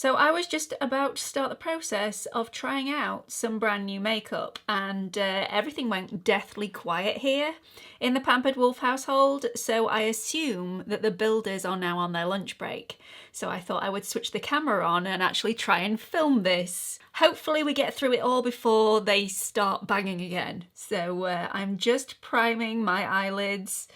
So I was just about to start the process of trying out some brand new makeup, and everything went deathly quiet here in the Pampered Wolf household, so I assume that the builders are now on their lunch break. So I thought I would switch the camera on and actually try and film this. Hopefully we get through it all before they start banging again. So I'm just priming my eyelids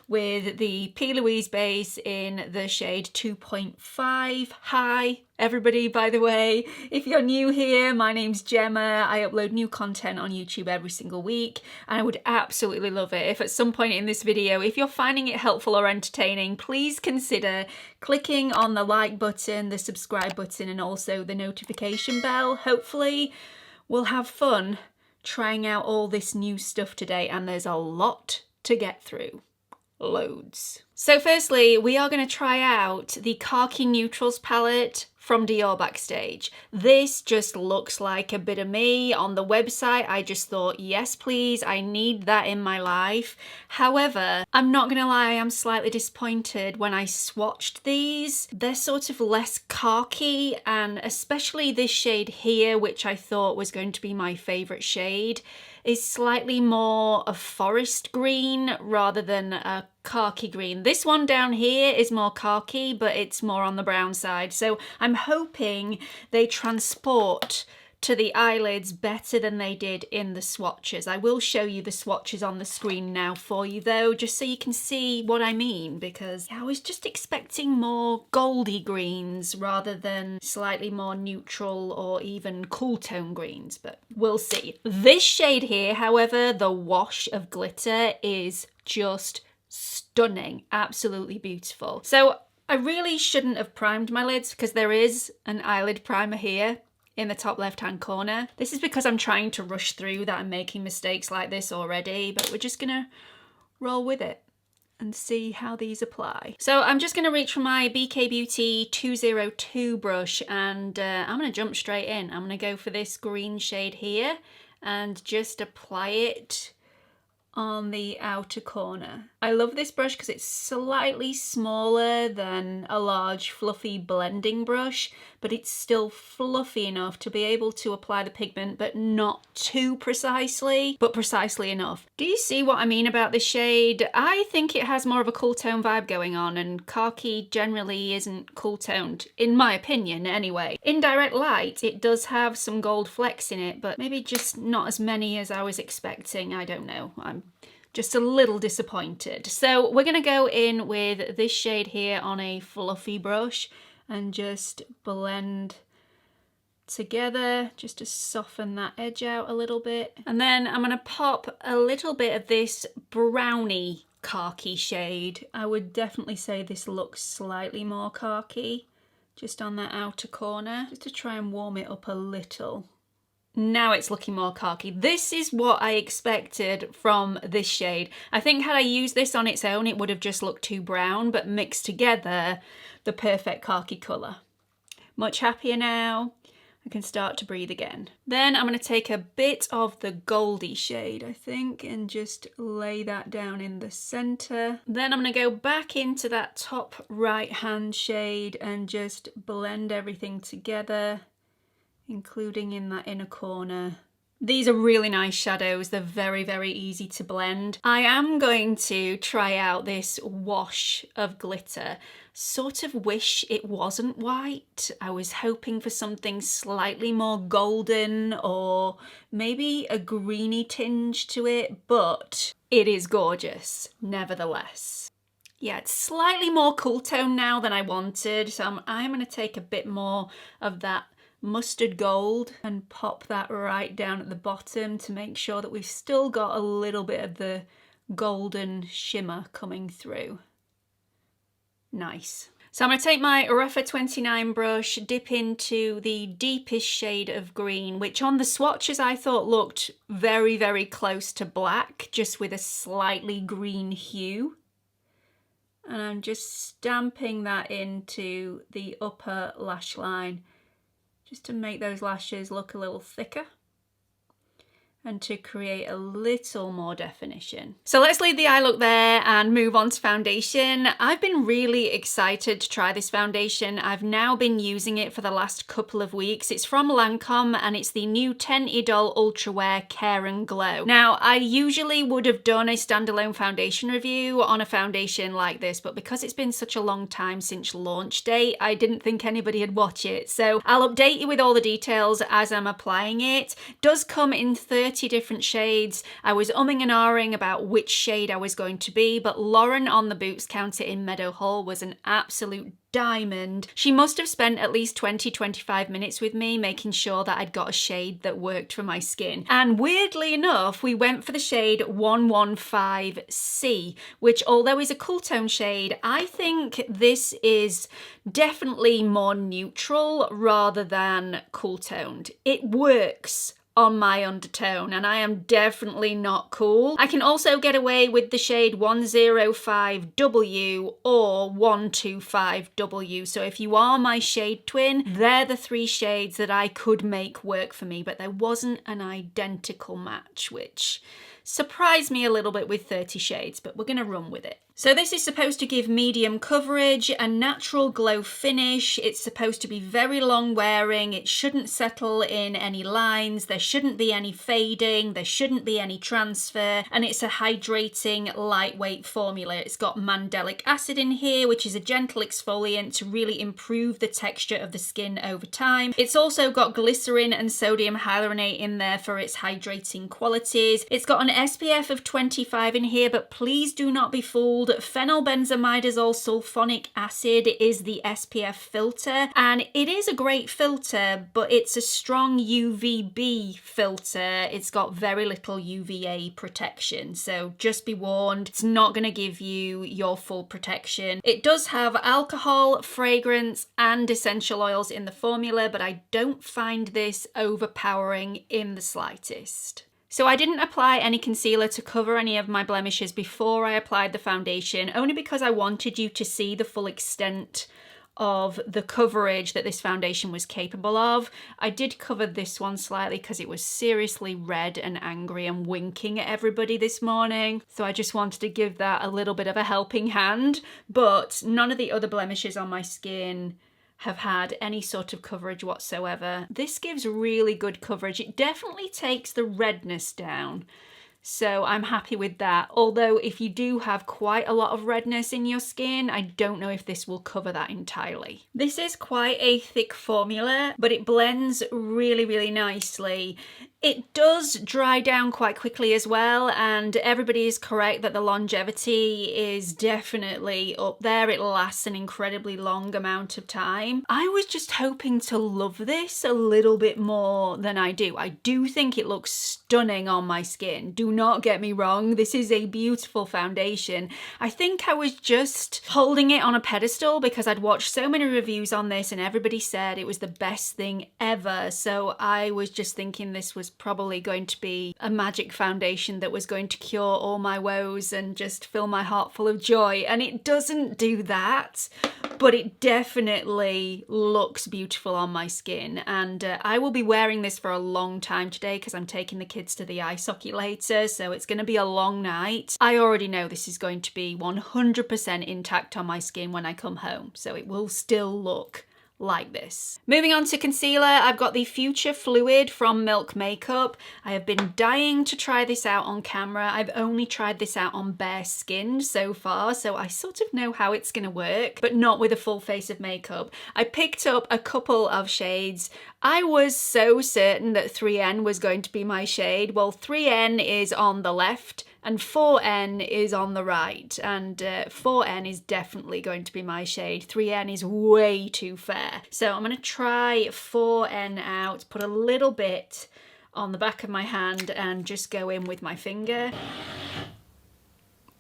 with the P. Louise base in the shade 2.5. Hi everybody, by the way. If you're new here, my name's Gemma. I upload new content on YouTube every single week, and I would absolutely love it if at some point in this video, if you're finding it helpful or entertaining, please consider clicking on the like button, the subscribe button, and also the notification bell. Hopefully we'll have fun trying out all this new stuff today, and there's a lot to get through. Loads. So firstly, we are going to try out the Khaki Neutrals palette from Dior Backstage. This just looks like a bit of me. On the website, I just thought, yes please, I need that in my life. However, I'm not gonna lie, I am slightly disappointed when I swatched these. They're sort of less khaki, and especially this shade here, which I thought was going to be my favourite shade, is slightly more a forest green rather than a khaki green. This one down here is more khaki, but it's more on the brown side. So I'm hoping they transport to the eyelids better than they did in the swatches. I will show you the swatches on the screen now for you though, just so you can see what I mean, because I was just expecting more goldy greens rather than slightly more neutral or even cool tone greens, but we'll see. This shade here, however, the wash of glitter, is just stunning, absolutely beautiful. So I really shouldn't have primed my lids because there is an eyelid primer here in the top left hand corner. This is because I'm trying to rush through that I'm making mistakes like this already, but we're just gonna roll with it and see how these apply. So I'm just gonna reach for my BK Beauty 202 brush, and I'm gonna jump straight in. I'm gonna go for this green shade here and just apply it on the outer corner. I love this brush because it's slightly smaller than a large fluffy blending brush, but it's still fluffy enough to be able to apply the pigment, but not too precisely, but precisely enough. Do you see what I mean about this shade? I think it has more of a cool tone vibe going on, and khaki generally isn't cool toned, in my opinion anyway. In direct light, it does have some gold flecks in it, but maybe just not as many as I was expecting. I don't know. I'm just a little disappointed. So we're gonna go in with this shade here on a fluffy brush and just blend together just to soften that edge out a little bit. And then I'm gonna pop a little bit of this browny khaki shade. I would definitely say this looks slightly more khaki, just on that outer corner, just to try and warm it up a little. Now it's looking more khaki. This is what I expected from this shade. I think had I used this on its own, it would have just looked too brown, but mixed together, the perfect khaki colour. Much happier now. I can start to breathe again. Then I'm going to take a bit of the goldy shade, I think, and just lay that down in the centre. Then I'm going to go back into that top right hand shade and just blend everything together, including in that inner corner. These are really nice shadows. They're very, very easy to blend. I am going to try out this wash of glitter. Sort of wish it wasn't white. I was hoping for something slightly more golden or maybe a greeny tinge to it, but it is gorgeous nevertheless. Yeah, it's slightly more cool tone now than I wanted, so I'm going to take a bit more of that mustard gold and pop that right down at the bottom to make sure that we've still got a little bit of the golden shimmer coming through. Nice. So I'm going to take my Rougher 29 brush, dip into the deepest shade of green, which on the swatches I thought looked very, very close to black, just with a slightly green hue. And I'm just stamping that into the upper lash line, just to make those lashes look a little thicker. and to create a little more definition. So let's leave the eye look there and move on to foundation. I've been really excited to try this foundation. I've now been using it for the last couple of weeks. It's from Lancome and it's the new Ten Idol Ultra Wear Care and Glow. Now, I usually would have done a standalone foundation review on a foundation like this, but because it's been such a long time since launch date, I didn't think anybody would watch it. So I'll update you with all the details as I'm applying it. It does come in 30 different shades. I was umming and ahhing about which shade I was going to be, but Lauren on the Boots counter in Meadowhall was an absolute diamond. She must have spent at least 20-25 minutes with me making sure that I'd got a shade that worked for my skin. And weirdly enough, we went for the shade 115C, which although is a cool tone shade, I think this is definitely more neutral rather than cool toned. It works on my undertone and I am definitely not cool. I can also get away with the shade 105W or 125W. So if you are my shade twin, they're the three shades that I could make work for me, but there wasn't an identical match, which surprised me a little bit with 30 shades, but we're gonna run with it. So this is supposed to give medium coverage, a natural glow finish. It's supposed to be very long wearing. It shouldn't settle in any lines. There shouldn't be any fading. There shouldn't be any transfer. And it's a hydrating, lightweight formula. It's got mandelic acid in here, which is a gentle exfoliant to really improve the texture of the skin over time. It's also got glycerin and sodium hyaluronate in there for its hydrating qualities. It's got an SPF of 25 in here, but please do not be fooled. Phenylbenzimidazole sulfonic acid is the SPF filter, and it is a great filter, but it's a strong UVB filter. It's got very little UVA protection, so just be warned, it's not going to give you your full protection. It does have alcohol, fragrance, and essential oils in the formula, but I don't find this overpowering in the slightest. So I didn't apply any concealer to cover any of my blemishes before I applied the foundation, only because I wanted you to see the full extent of the coverage that this foundation was capable of. I did cover this one slightly because it was seriously red and angry and winking at everybody this morning. So I just wanted to give that a little bit of a helping hand, but none of the other blemishes on my skin have had any sort of coverage whatsoever. This gives really good coverage. It definitely takes the redness down, so I'm happy with that. Although if you do have quite a lot of redness in your skin, I don't know if this will cover that entirely. This is quite a thick formula, but it blends really, really nicely. It does dry down quite quickly as well, and everybody is correct that the longevity is definitely up there. It lasts an incredibly long amount of time. I was just hoping to love this a little bit more than I do. I do think it looks stunning on my skin. Do not get me wrong, this is a beautiful foundation. I think I was just holding it on a pedestal because I'd watched so many reviews on this and everybody said it was the best thing ever. So I was just thinking this was probably going to be a magic foundation that was going to cure all my woes and just fill my heart full of joy, and it doesn't do that, but it definitely looks beautiful on my skin. And I will be wearing this for a long time today because I'm taking the kids to the ice hockey later, so it's going to be a long night. I already know this is going to be 100% intact on my skin when I come home, so it will still look like this. Moving on to concealer, I've got the Future Fluid from Milk Makeup. I have been dying to try this out on camera. I've only tried this out on bare skin so far, so I sort of know how it's gonna work, but not with a full face of makeup. I picked up a couple of shades. I was so certain that 3N was going to be my shade. Well, 3N is on the left and 4N is on the right, and 4N is definitely going to be my shade. 3N is way too fair. So I'm gonna try 4N out, put a little bit on the back of my hand and just go in with my finger.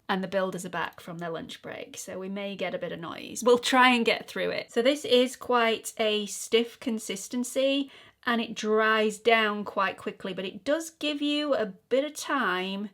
And the builders are back from their lunch break, so we may get a bit of noise. We'll try and get through it. So this is quite a stiff consistency and it dries down quite quickly, but it does give you a bit of time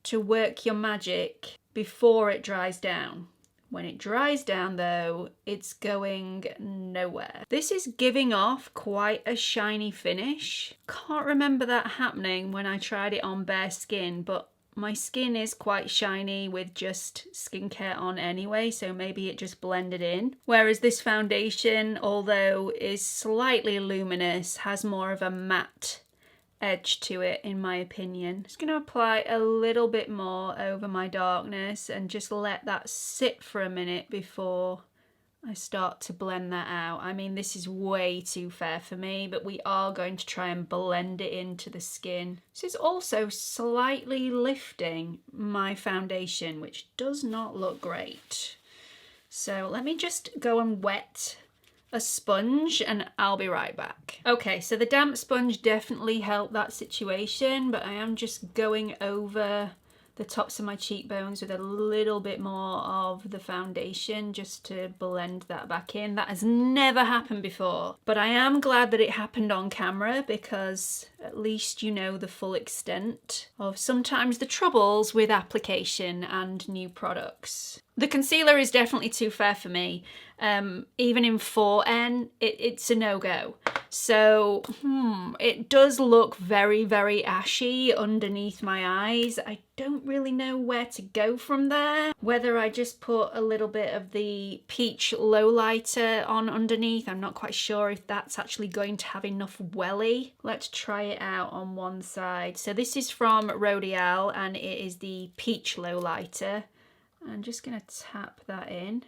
to work your magic before it dries down, When it dries down though, it's going nowhere. This is giving off quite a shiny finish. Can't remember that happening when I tried it on bare skin, but my skin is quite shiny with just skincare on anyway, so maybe it just blended in. Whereas this foundation, although is slightly luminous, has more of a matte edge to it in my opinion. Just going to apply a little bit more over my darkness and just let that sit for a minute before I start to blend that out. I mean, this is way too fair for me, but we are going to try and blend it into the skin. This is also slightly lifting my foundation, which does not look great. So let me just go and wet a sponge and I'll be right back. Okay, so the damp sponge definitely helped that situation, but I am just going over the tops of my cheekbones with a little bit more of the foundation just to blend that back in. That has never happened before, but I am glad that it happened on camera because at least you know the full extent of sometimes the troubles with application and new products. The concealer is definitely too fair for me. Even in 4N, it's a no-go. So, it does look very, very ashy underneath my eyes. I don't really know where to go from there. Whether I just put a little bit of the peach Lowlighter on underneath, I'm not quite sure if that's actually going to have enough welly. Let's try it out on one side. So this is from RODIAL and it is the peach Lowlighter. I'm just going to tap that in.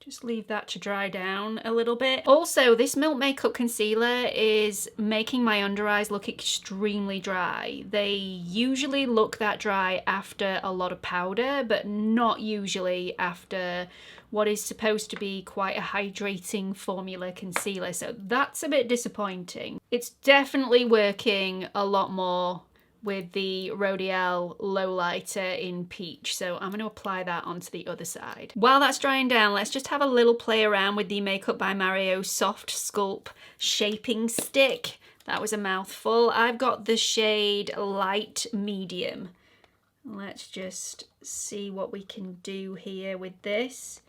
Just leave that to dry down a little bit. Also, this Milk Makeup Concealer is making my under eyes look extremely dry. They usually look that dry after a lot of powder, but not usually after what is supposed to be quite a hydrating formula concealer. So that's a bit disappointing. It's definitely working a lot more with the RODIAL Lowlighter in peach, so I'm going to apply that onto the other side. While that's drying down, let's just have a little play around with the Makeup by Mario Soft Sculpt Shaping Stick. That was a mouthful. I've got the shade Light Medium. Let's just see what we can do here with this.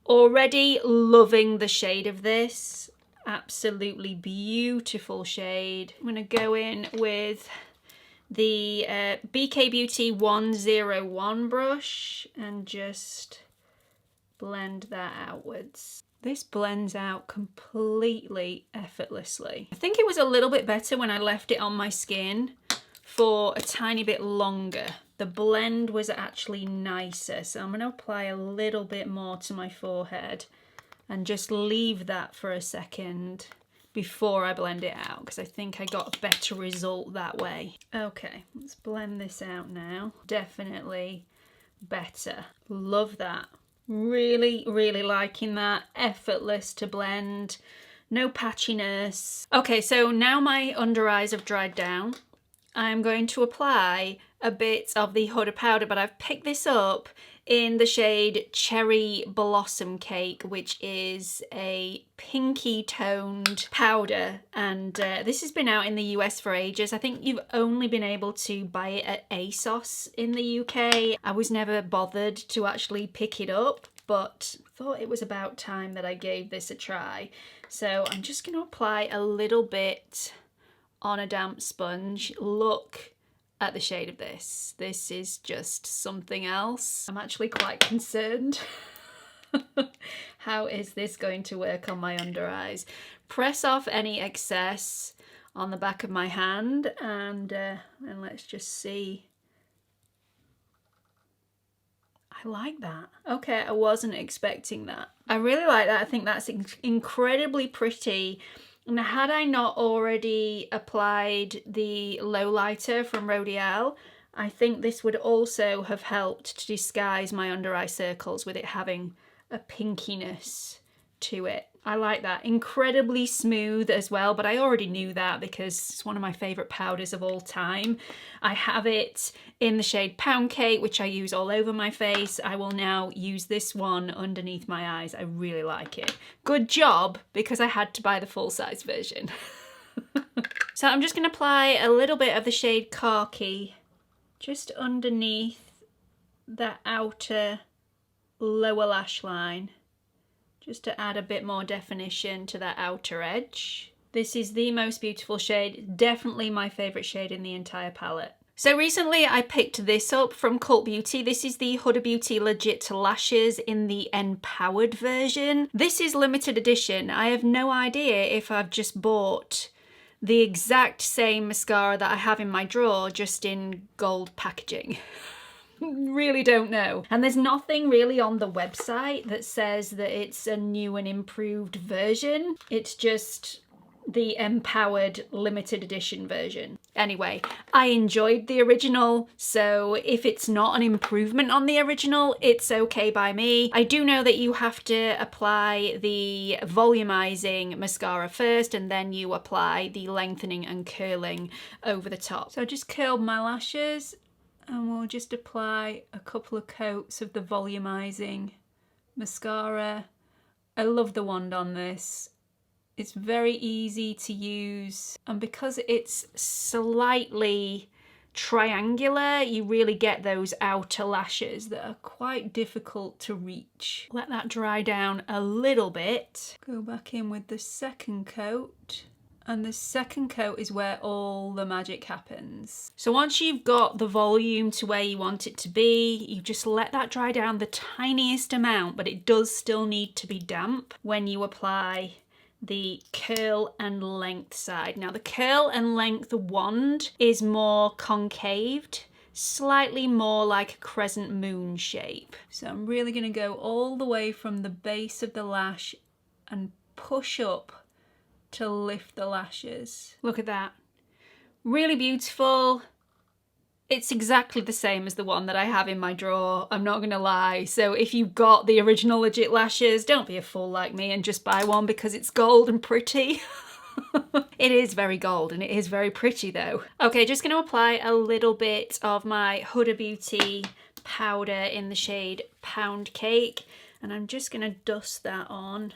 Already loving the shade of this. Absolutely beautiful shade. I'm going to go in with the BK Beauty 101 brush and just blend that outwards. This blends out completely effortlessly. I think it was a little bit better when I left it on my skin for a tiny bit longer. The blend was actually nicer, so I'm going to apply a little bit more to my forehead and just leave that for a second before I blend it out, because I think I got a better result that way. Okay, let's blend this out now. Definitely better. Love that. Really, really liking that. Effortless to blend. No patchiness. Okay, so now my under eyes have dried down. I'm going to apply a bit of the HUDA powder, but I've picked this up in the shade Cherry Blossom Cake, which is a pinky toned powder, and this has been out in the US for ages. I think you've only been able to buy it at ASOS in the UK. I was never bothered to actually pick it up, but thought it was about time that I gave this a try. So I'm just going to apply a little bit on a damp sponge. Look at the shade of this. This is just something else. I'm actually quite concerned. How is this going to work on my under eyes? Press off any excess on the back of my hand and let's just see. I like that. Okay, I wasn't expecting that. I really like that. I think that's incredibly pretty. And had I not already applied the Lowlighter from RODIAL, I think this would also have helped to disguise my under eye circles with it having a pinkiness to it. I like that. Incredibly smooth as well, but I already knew that because it's one of my favourite powders of all time. I have it in the shade Pound Cake, which I use all over my face. I will now use this one underneath my eyes. I really like it. Good job, because I had to buy the full-size version. So I'm just going to apply a little bit of the shade Khaki just underneath that outer lower lash line, just to add a bit more definition to that outer edge. This is the most beautiful shade, definitely my favourite shade in the entire palette. So recently I picked this up from Cult Beauty. This is the Huda Beauty Legit Lashes in the Empowered version. This is limited edition. I have no idea if I've just bought the exact same mascara that I have in my drawer, just in gold packaging. Really don't know. And there's nothing really on the website that says that it's a new and improved version. It's just the Empowered limited edition version. Anyway, I enjoyed the original, so if it's not an improvement on the original, it's okay by me. I do know that you have to apply the volumizing mascara first, and then you apply the lengthening and curling over the top. So I just curled my lashes, and we'll just apply a couple of coats of the volumizing mascara. I love the wand on this. It's very easy to use, and because it's slightly triangular, you really get those outer lashes that are quite difficult to reach. Let that dry down a little bit. Go back in with the second coat, and the second coat is where all the magic happens. So once you've got the volume to where you want it to be, you just let that dry down the tiniest amount, but it does still need to be damp when you apply the curl and length side. Now the curl and length wand is more concaved, slightly more like a crescent moon shape. So I'm really going to go all the way from the base of the lash and push up to lift the lashes. Look at that. Really beautiful. It's exactly the same as the one that I have in my drawer, I'm not gonna lie. So if you've got the original Legit lashes, don't be a fool like me and just buy one because it's gold and pretty. It is very gold and it is very pretty though. Okay, just gonna apply a little bit of my Huda Beauty powder in the shade Pound Cake, and I'm just gonna dust that on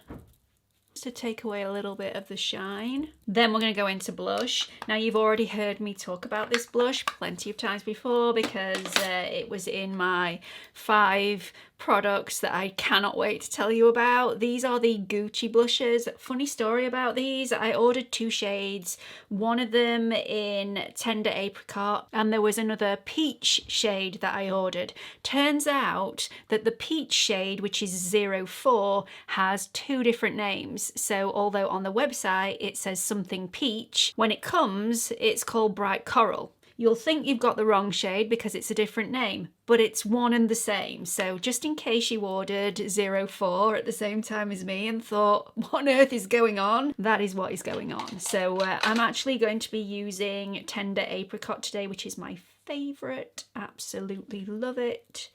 to take away a little bit of the shine. Then we're going to go into blush. Now you've already heard me talk about this blush plenty of times before because it was in my 5 products that I cannot wait to tell you about. These are the Gucci blushes. Funny story about these, I ordered 2 shades, one of them in Tender Apricot, and there was another peach shade that I ordered. Turns out that the peach shade, which is 04, has 2 different names. So although on the website it says something peach, when it comes it's called Bright Coral. You'll think you've got the wrong shade because it's a different name, but it's one and the same. So just in case you ordered 04 at the same time as me and thought, what on earth is going on? That is what is going on. So I'm actually going to be using Tender Apricot today, which is my favourite. Absolutely love it.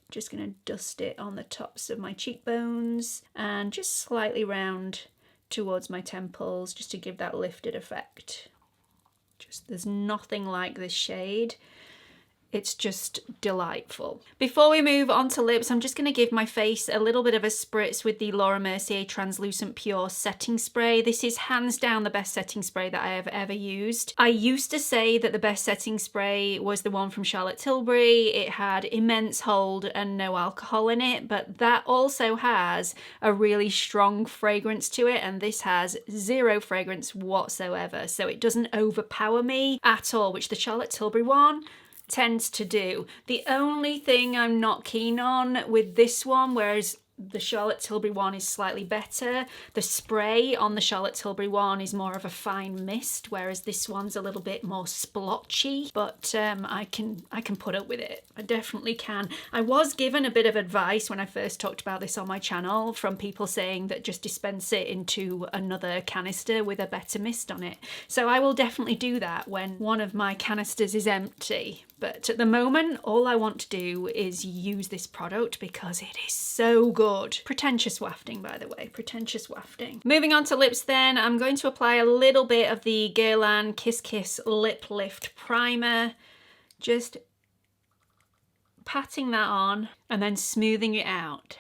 Just going to dust it on the tops of my cheekbones and just slightly round towards my temples just to give that lifted effect. There's nothing like this shade. It's just delightful. Before we move on to lips, I'm just going to give my face a little bit of a spritz with the Laura Mercier Translucent Pure Setting Spray. This is hands down the best setting spray that I have ever used. I used to say that the best setting spray was the one from Charlotte Tilbury. It had immense hold and no alcohol in it, but that also has a really strong fragrance to it, and this has 0 fragrance whatsoever, so it doesn't overpower me at all, which the Charlotte Tilbury one tends to do. The only thing I'm not keen on with this one, whereas the Charlotte Tilbury one is slightly better, the spray on the Charlotte Tilbury one is more of a fine mist, whereas this one's a little bit more splotchy, but I can put up with it. I definitely can. I was given a bit of advice when I first talked about this on my channel from people saying that just dispense it into another canister with a better mist on it. So I will definitely do that when one of my canisters is empty. But at the moment, all I want to do is use this product because it is so good. Pretentious wafting, by the way, pretentious wafting. Moving on to lips then, I'm going to apply a little bit of the Guerlain Kisskiss Liplift Primer. Just patting that on and then smoothing it out.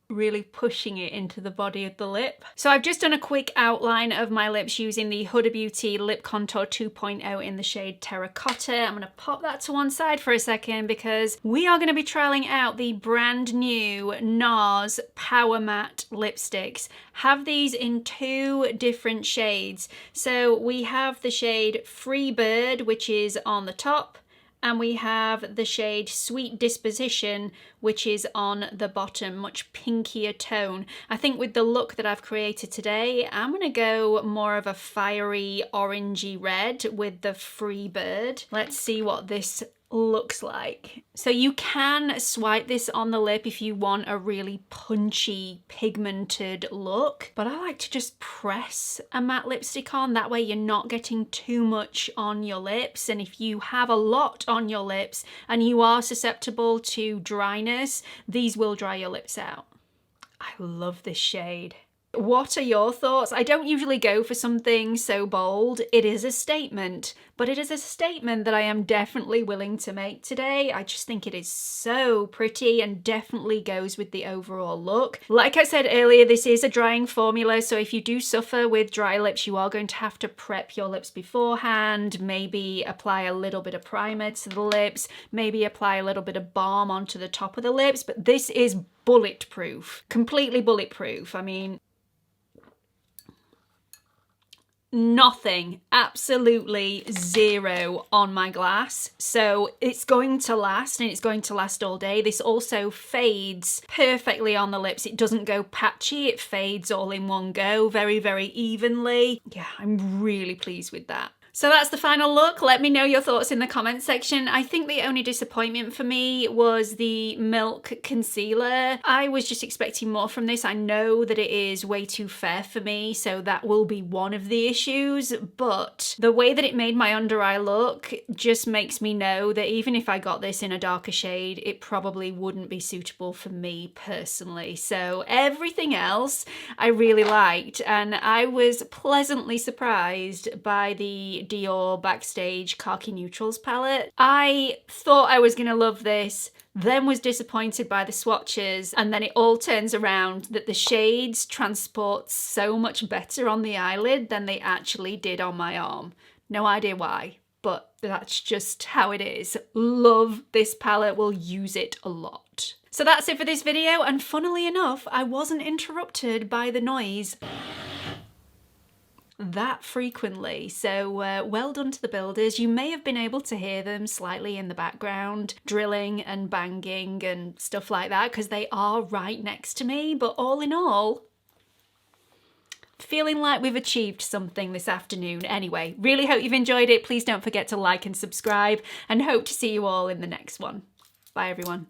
really pushing it into the body of the lip. So I've just done a quick outline of my lips using the Huda Beauty Lip Contour 2.0 in the shade Terracotta. I'm gonna pop that to one side for a second because we are gonna be trialing out the brand new NARS Powermatte lipsticks. Have these in 2 different shades. So we have the shade Free Bird, which is on the top, and we have the shade Sweet Disposition, which is on the bottom, much pinkier tone. I think with the look that I've created today, I'm gonna go more of a fiery orangey red with the Free Bird. Let's see what this looks like. So you can swipe this on the lip if you want a really punchy pigmented look, but I like to just press a matte lipstick on, that way you're not getting too much on your lips. And if you have a lot on your lips and you are susceptible to dryness, these will dry your lips out. I love this shade. What are your thoughts? I don't usually go for something so bold. It is a statement, but it is a statement that I am definitely willing to make today. I just think it is so pretty and definitely goes with the overall look. Like I said earlier, this is a drying formula, so if you do suffer with dry lips, you are going to have to prep your lips beforehand, maybe apply a little bit of primer to the lips, maybe apply a little bit of balm onto the top of the lips, but this is bulletproof, completely bulletproof. I mean, nothing, absolutely zero on my glass. So it's going to last, and it's going to last all day. This also fades perfectly on the lips. It doesn't go patchy, it fades all in one go, very, very evenly. Yeah, I'm really pleased with that. So that's the final look. Let me know your thoughts in the comments section. I think the only disappointment for me was the Milk Concealer. I was just expecting more from this. I know that it is way too fair for me, so that will be one of the issues, but the way that it made my under eye look just makes me know that even if I got this in a darker shade, it probably wouldn't be suitable for me personally. So everything else I really liked, and I was pleasantly surprised by the Dior Backstage Khaki Neutrals palette. I thought I was gonna love this, then was disappointed by the swatches, and then it all turns around that the shades transport so much better on the eyelid than they actually did on my arm. No idea why, but that's just how it is. Love this palette, will use it a lot. So that's it for this video, and funnily enough, I wasn't interrupted by the noise that frequently, so well done to the builders. You may have been able to hear them slightly in the background, drilling and banging and stuff like that, because they are right next to me, but all in all, feeling like we've achieved something this afternoon. Anyway, really hope you've enjoyed it. Please don't forget to like and subscribe, and hope to see you all in the next one. Bye everyone.